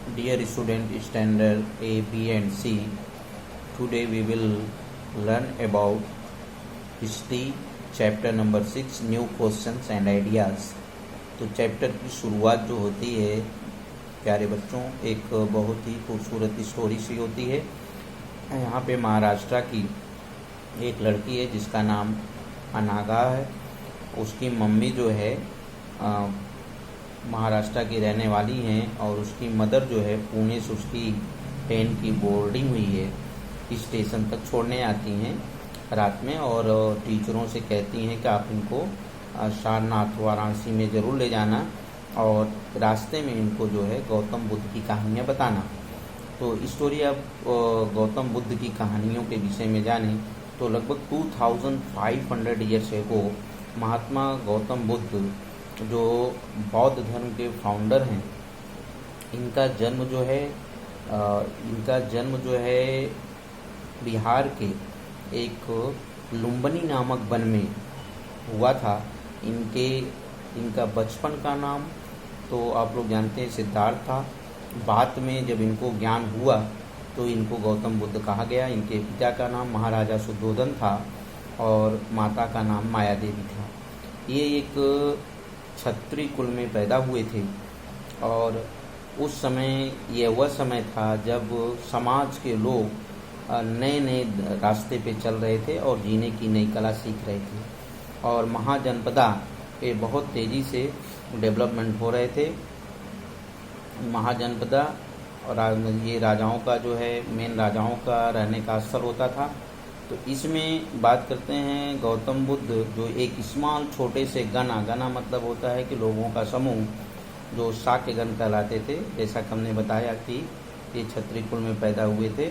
Dear student standard A, B and C, today we will learn about history chapter number 6 new questions and ideas। तो chapter की शुरुआत जो होती है प्यारे बच्चों एक बहुत ही खूबसूरत स्टोरी सी होती है। यहाँ पे महाराष्ट्र की एक लड़की है जिसका नाम अनागा है। उसकी मम्मी जो है महाराष्ट्र की रहने वाली हैं और उसकी मदर जो है पुणे से उसकी 10 की बोर्डिंग हुई है स्टेशन तक छोड़ने आती हैं रात में और टीचरों से कहती हैं कि आप इनको सारनाथ वाराणसी में ज़रूर ले जाना और रास्ते में इनको जो है गौतम बुद्ध की कहानियाँ बताना। तो स्टोरी अब गौतम बुद्ध की कहानियों के विषय में जाने तो लगभग 2500 ईयर्स एगो महात्मा गौतम बुद्ध जो बौद्ध धर्म के फाउंडर हैं, इनका जन्म जो है बिहार के एक लुम्बिनी नामक वन में हुआ था। इनका बचपन का नाम तो आप लोग जानते हैं सिद्धार्थ था। बाद में जब इनको ज्ञान हुआ तो इनको गौतम बुद्ध कहा गया। इनके पिता का नाम महाराजा शुद्धोधन था और माता का नाम माया देवी था। ये एक क्षत्रिय कुल में पैदा हुए थे और उस समय यह वह समय था जब समाज के लोग नए नए रास्ते पे चल रहे थे और जीने की नई कला सीख रहे थे और महाजनपदा पे बहुत तेज़ी से डेवलपमेंट हो रहे थे। महाजनपदा और ये राजाओं का जो है मेन राजाओं का रहने का स्थल होता था। तो इसमें बात करते हैं गौतम बुद्ध जो एक स्मॉल छोटे से गना मतलब होता है कि लोगों का समूह जो शाक्य गण कहलाते थे। जैसा कि हमने बताया कि ये क्षत्रिय कुल में पैदा हुए थे।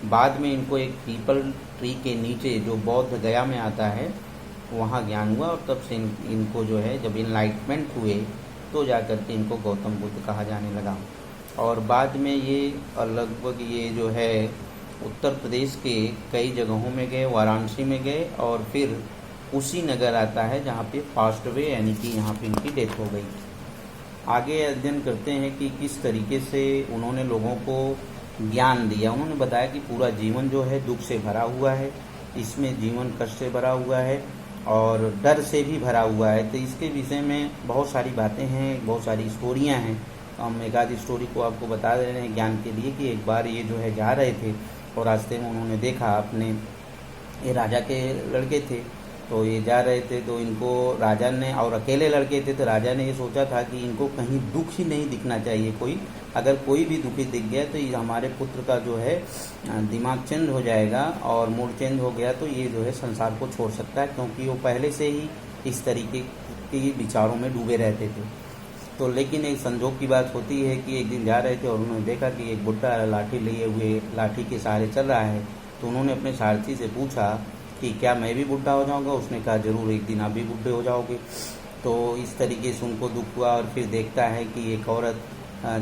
बाद में इनको एक पीपल ट्री के नीचे जो बौद्ध गया में आता है वहाँ ज्ञान हुआ और तब से इनको जो है जब इनलाइटमेंट हुए तो जा कर के इनको गौतम बुद्ध कहा जाने लगा। और बाद में ये लगभग ये जो है उत्तर प्रदेश के कई जगहों में गए, वाराणसी में गए और फिर उसी नगर आता है जहाँ पे पास्ट वे यानी कि यहाँ पे इनकी डेथ हो गई। आगे अध्ययन करते हैं कि किस तरीके से उन्होंने लोगों को ज्ञान दिया। उन्होंने बताया कि पूरा जीवन जो है दुख से भरा हुआ है, इसमें जीवन कष्ट से भरा हुआ है और डर से भी भरा हुआ है। तो इसके विषय में बहुत सारी बातें हैं, बहुत सारी स्टोरियाँ हैं। तो हम एक आधी स्टोरी को आपको बता दे रहे हैं ज्ञान के लिए कि एक बार ये जो है जा रहे थे और रास्ते में उन्होंने देखा अपने ये राजा के लड़के थे तो ये जा रहे थे तो इनको राजा ने और अकेले लड़के थे तो राजा ने ये सोचा था कि इनको कहीं दुख ही नहीं दिखना चाहिए। कोई अगर कोई भी दुखी दिख गया तो ये हमारे पुत्र का जो है दिमाग चेंज हो जाएगा और मूड चेंज हो गया तो ये जो है संसार को छोड़ सकता है, क्योंकि वो पहले से ही इस तरीके के विचारों में डूबे रहते थे। तो लेकिन एक संजोग की बात होती है कि एक दिन जा रहे थे और उन्होंने देखा कि एक बुड्ढा लाठी लिए हुए लाठी के सहारे चल रहा है। तो उन्होंने अपने सारथी से पूछा कि क्या मैं भी बुढ़ा हो जाऊंगा। उसने कहा जरूर, एक दिन आप भी बुढ़े हो जाओगे। तो इस तरीके से उनको दुख हुआ और फिर देखता है कि एक औरत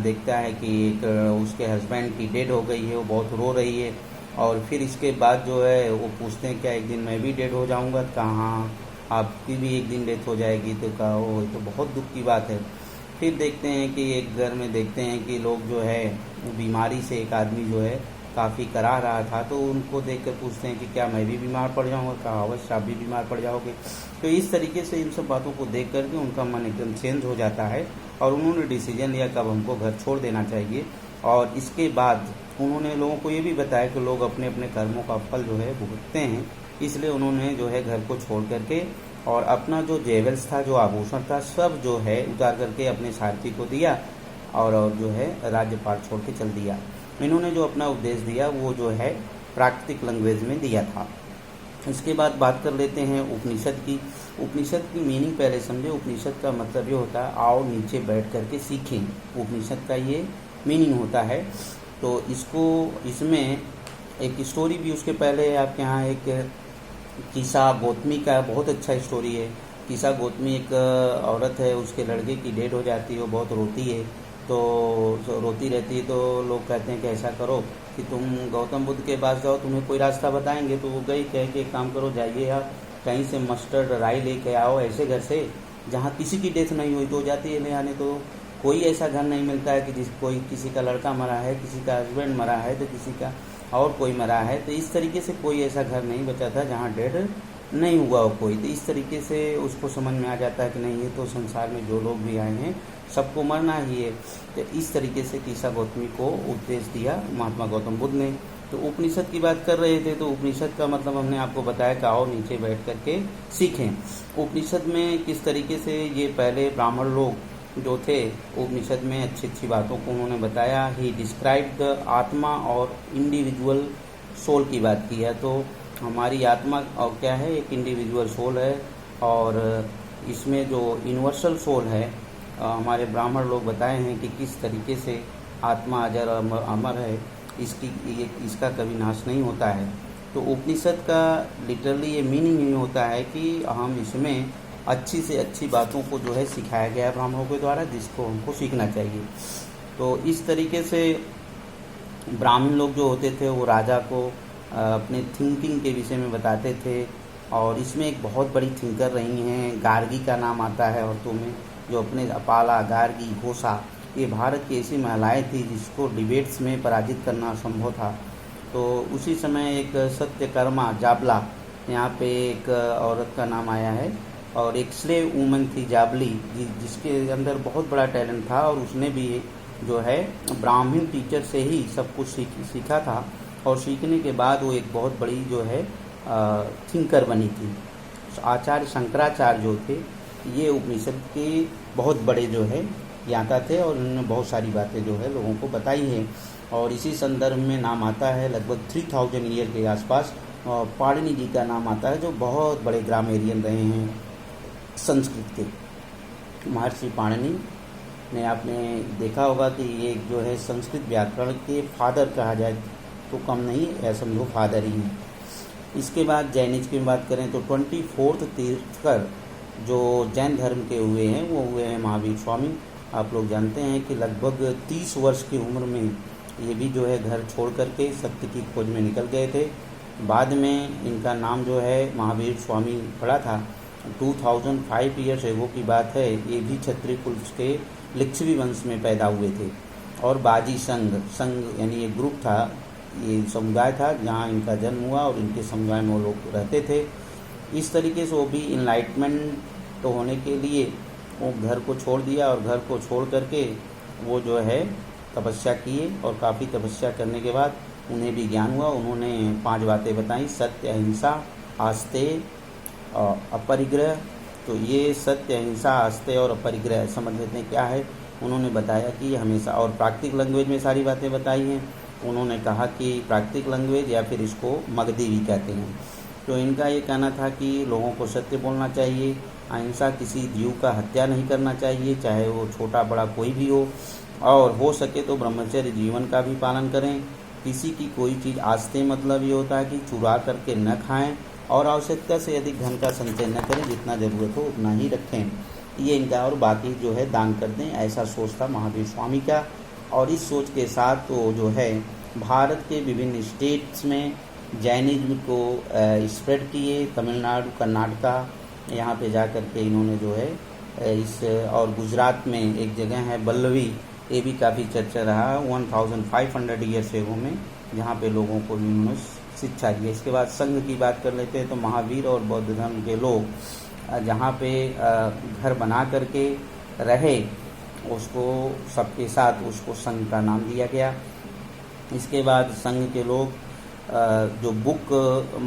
देखता है कि एक उसके हस्बैंड की डेड हो गई है, वो बहुत रो रही है। और फिर इसके बाद जो है वो पूछते हैं क्या एक दिन मैं भी डेड हो जाऊँगा। कहा हाँ आपकी भी एक दिन डेथ हो जाएगी। तो कहा वो तो बहुत दुख की बात है। फिर देखते हैं कि एक घर में देखते हैं कि लोग जो है बीमारी से एक आदमी जो है काफ़ी करा रहा था। तो उनको देखकर पूछते हैं कि क्या मैं भी बीमार पड़ जाऊंगा। कहा अवश्य आप भी बीमार पड़ जाओगे। तो इस तरीके से इन सब बातों को देख करके उनका मन एकदम चेंज हो जाता है और उन्होंने डिसीजन लिया कब हमको घर छोड़ देना चाहिए। और इसके बाद उन्होंने लोगों को ये भी बताया कि लोग अपने अपने कर्मों का फल जो है भुगतते हैं, इसलिए उन्होंने जो है घर को छोड़ करके और अपना जो जेवल्स था जो आभूषण था सब जो है उतार करके अपने सारथी को दिया और जो है राज्यपाल छोड़ के चल दिया। इन्होंने जो अपना उपदेश दिया वो जो है प्राकृतिक लैंग्वेज में दिया था। इसके बाद बात कर लेते हैं उपनिषद की। उपनिषद की मीनिंग पहले समझे। उपनिषद का मतलब ये होता है आओ नीचे बैठ करके सीखें। उपनिषद का ये मीनिंग होता है। तो इसमें एक स्टोरी भी उसके पहले आपके यहाँ एक किसा गौतमी का बहुत अच्छा स्टोरी है। किसा गौतमी एक औरत है, उसके लड़के की डेथ हो जाती है, वो बहुत रोती है। तो रोती रहती है तो लोग कहते हैं कि ऐसा करो कि तुम गौतम बुद्ध के पास जाओ, तुम्हें कोई रास्ता बताएंगे। तो वो गई, कह के एक काम करो जाइए आप कहीं से मस्टर्ड राई लेके आओ ऐसे घर से जहाँ किसी की डेथ नहीं हुई। तो जाती है ले आने। तो कोई ऐसा घर नहीं मिलता है कि कोई किसी का लड़का मरा है, किसी का हस्बैंड मरा है, तो किसी का और कोई मरा है, तो इस तरीके से कोई ऐसा घर नहीं बचा था जहाँ डेड नहीं हुआ हो कोई। तो इस तरीके से उसको समझ में आ जाता है कि नहीं, ये तो संसार में जो लोग भी आए हैं सबको मरना ही है। तो इस तरीके से कीसा गौतमी को उपदेश दिया महात्मा गौतम बुद्ध ने। तो उपनिषद की बात कर रहे थे, तो उपनिषद का मतलब हमने आपको बताया कि आओ नीचे बैठ करके सीखें। उपनिषद में किस तरीके से ये पहले ब्राह्मण लोग जो थे, उपनिषद में अच्छी अच्छी बातों को उन्होंने बताया। ही डिस्क्राइब द आत्मा और इंडिविजुअल सोल की बात की है। तो हमारी आत्मा और क्या है, एक इंडिविजुअल सोल है, और इसमें जो यूनिवर्सल सोल है, हमारे ब्राह्मण लोग बताए हैं कि किस तरीके से आत्मा अजर अमर है, इसका कभी नाश नहीं होता है। तो उपनिषद का लिटरली ये मीनिंग ही होता है कि हम इसमें अच्छी से अच्छी बातों को जो है सिखाया गया है ब्राह्मणों के द्वारा, जिसको हमको सीखना चाहिए। तो इस तरीके से ब्राह्मण लोग जो होते थे वो राजा को अपने थिंकिंग के विषय में बताते थे। और इसमें एक बहुत बड़ी थिंकर रही हैं, गार्गी का नाम आता है औरतों में, जो अपने अपाला, गार्गी, घोषा, ये भारत की ऐसी महिलाएं थी जिसको डिबेट्स में पराजित करना असंभव था। तो उसी समय एक सत्यकर्मा जाबला, यहाँ पे एक औरत का नाम आया है, और एक स्लेव वूमन थी जाबली, जिसके अंदर बहुत बड़ा टैलेंट था, और उसने भी जो है ब्राह्मण टीचर से ही सब कुछ सीखा था, और सीखने के बाद वो एक बहुत बड़ी जो है थिंकर बनी थी। आचार्य शंकराचार्य जो थे, ये उपनिषद के बहुत बड़े जो है ज्ञाता थे, और उन्होंने बहुत सारी बातें जो है लोगों को बताई हैं। और इसी संदर्भ में नाम आता है लगभग 3000 ईयर के आसपास पाणिनि जी का नाम आता है, जो बहुत बड़े ग्रामेरियन रहे हैं संस्कृत के। महर्षि पाणिनि ने, आपने देखा होगा कि ये जो है संस्कृत व्याकरण के फादर कहा जाए तो कम नहीं, ऐसा समझो फादर ही है। इसके बाद जैनिज्म की बात करें तो 24th तीर्थकर जो जैन धर्म के हुए हैं वो हुए हैं महावीर स्वामी। आप लोग जानते हैं कि लगभग 30 वर्ष की उम्र में ये भी जो है घर छोड़ करके सत्य की खोज में निकल गए थे। बाद में इनका नाम जो है महावीर स्वामी पड़ा था। 2005 ईयर्स एगो की बात है। ये भी क्षत्रिय कुल के लिच्छवी वंश में पैदा हुए थे। और बाजी संघ यानी एक ग्रुप था, ये समुदाय था जहाँ इनका जन्म हुआ, और इनके समुदाय में वो लोग रहते थे। इस तरीके से वो भी इनलाइटमेंट तो होने के लिए वो घर को छोड़ दिया, और घर को छोड़ करके वो जो है तपस्या किए, और काफ़ी तपस्या करने के बाद उन्हें भी ज्ञान हुआ। उन्होंने 5 बातें बताई: सत्य, अहिंसा, आस्तेय, अपरिग्रह। तो ये सत्य, अहिंसा, आस्तेय और अपरिग्रह समझ लेते हैं क्या है। उन्होंने बताया कि हमेशा, और प्राकृतिक लैंग्वेज में सारी बातें बताई हैं। उन्होंने कहा कि प्राकृतिक लैंग्वेज, या फिर इसको मगधी भी कहते हैं। तो इनका ये कहना था कि लोगों को सत्य बोलना चाहिए, अहिंसा, किसी जीव का हत्या नहीं करना चाहिए, चाहे वो छोटा बड़ा कोई भी हो सके तो ब्रह्मचर्य जीवन का भी पालन करें। किसी की कोई चीज़ आस्ते मतलब ये होता है कि चुरा करके न खाएं, और आवश्यकता से अधिक धन का संचय न करें, जितना ज़रूरत हो उतना ही रखें, ये इनका। और बाकी जो है दान कर दें, ऐसा सोच था महावीर स्वामी का। और इस सोच के साथ तो जो है भारत के विभिन्न स्टेट्स में जैनिज्म को स्प्रेड किए। तमिलनाडु, कर्नाटका, यहाँ पे जा कर के इन्होंने जो है और गुजरात में एक जगह है बल्लवी, ये भी काफ़ी चर्चा रहा 1500 ईयर्स एगो में, जहाँ पे लोगों को इन्होंने शिक्षा दी। इसके बाद संघ की बात कर लेते हैं तो महावीर और बौद्ध धर्म के लोग जहाँ पे घर बना करके रहे, उसको सबके साथ उसको संघ का नाम दिया गया। इसके बाद संघ के लोग जो बुक,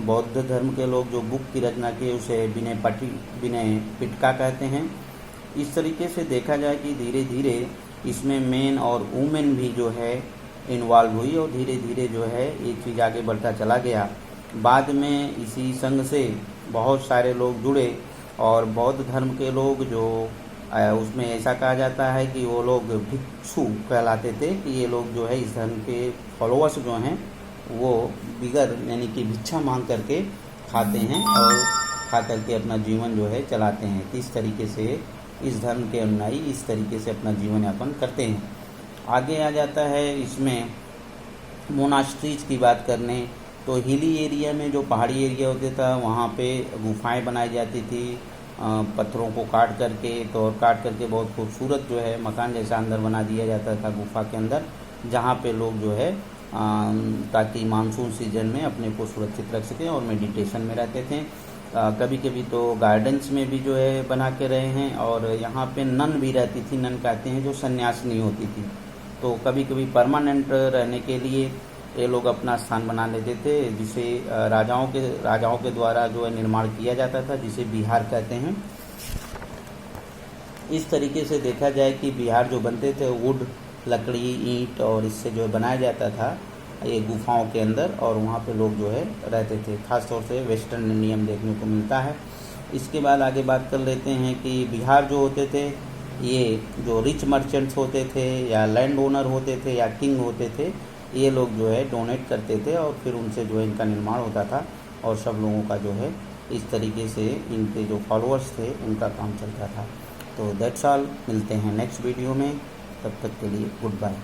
बौद्ध धर्म के लोग जो बुक की रचना किए उसे विनय पिटका कहते हैं। इस तरीके से देखा जाए कि धीरे धीरे इसमें मेन और वुमेन भी जो है इन्वॉल्व हुई, और धीरे धीरे जो है ये चीज़ आगे बढ़ता चला गया। बाद में इसी संघ से बहुत सारे लोग जुड़े, और बौद्ध धर्म के लोग जो उसमें ऐसा कहा जाता है कि वो लोग भिक्षु कहलाते थे, कि ये लोग जो है इस धर्म के फॉलोअर्स जो हैं वो बिगर यानी कि भिक्षा मांग करके खाते हैं, और खा करके अपना जीवन जो है चलाते हैं। इस तरीके से इस धर्म के अनुयायी इस तरीके से अपना जीवन यापन करते हैं। आगे आ जाता है इसमें मोनास्ट्रीज की बात करने तो हिली एरिया में जो पहाड़ी एरिया होता था वहाँ पे गुफाएं बनाई जाती थी, पत्थरों को काट करके बहुत खूबसूरत जो है मकान जैसा अंदर बना दिया जाता था गुफा के अंदर, जहाँ पे लोग जो है ताकि मानसून सीजन में अपने को सुरक्षित रख सकें और मेडिटेशन में रहते थे। कभी कभी तो गार्डन्स में भी जो है बना के रहे हैं, और यहाँ पे नन भी रहती थी। नन कहते हैं जो सन्यासिनी होती थी। तो कभी कभी परमानेंट रहने के लिए ये लोग अपना स्थान बना लेते थे, जिसे राजाओं के द्वारा जो है निर्माण किया जाता था, जिसे बिहार कहते हैं। इस तरीके से देखा जाए कि बिहार जो बनते थे वुड, लकड़ी, ईंट और इससे जो है बनाया जाता था ये गुफाओं के अंदर, और वहाँ पे लोग जो है रहते थे। खास तौर से वेस्टर्न नियम देखने को मिलता है। इसके बाद आगे बात कर लेते हैं कि बिहार जो होते थे, ये जो रिच मर्चेंट्स होते थे या लैंड ओनर होते थे या किंग होते थे, ये लोग जो है डोनेट करते थे और फिर उनसे जो है इनका निर्माण होता था, और सब लोगों का जो है इस तरीके से इनके जो फॉलोअर्स थे उनका काम चलता था। तो दैट्स ऑल, मिलते हैं नेक्स्ट वीडियो में, तब तक के लिए गुड बाय।